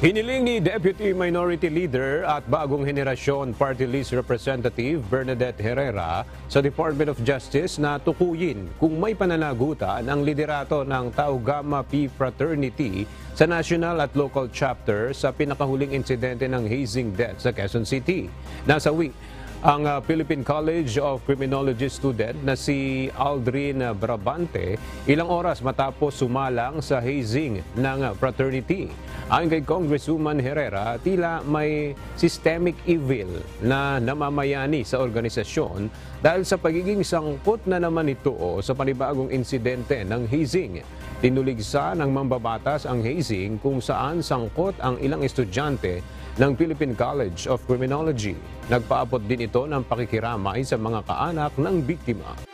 Hiniling ni Deputy Minority Leader at Bagong Henerasyon Party List Representative Bernadette Herrera sa Department of Justice na tukuyin kung may pananagutan ang liderato ng Tau Gamma Pi Fraternity sa national at local chapter sa pinakahuling insidente ng hazing death sa Quezon City. Nasawi ang Philippine College of Criminology student na si Aldrin Brabante ilang oras matapos sumalang sa hazing ng fraternity. Ayon kay Congresswoman Herrera, tila may systemic evil na namamayani sa organisasyon dahil sa pagiging sangkot na naman ito sa panibagong insidente ng hazing. Tinuligsa ng mambabatas ang hazing kung saan sangkot ang ilang estudyante ng Philippine College of Criminology. Nagpaabot din ito ng pakikiramay sa mga kaanak ng biktima.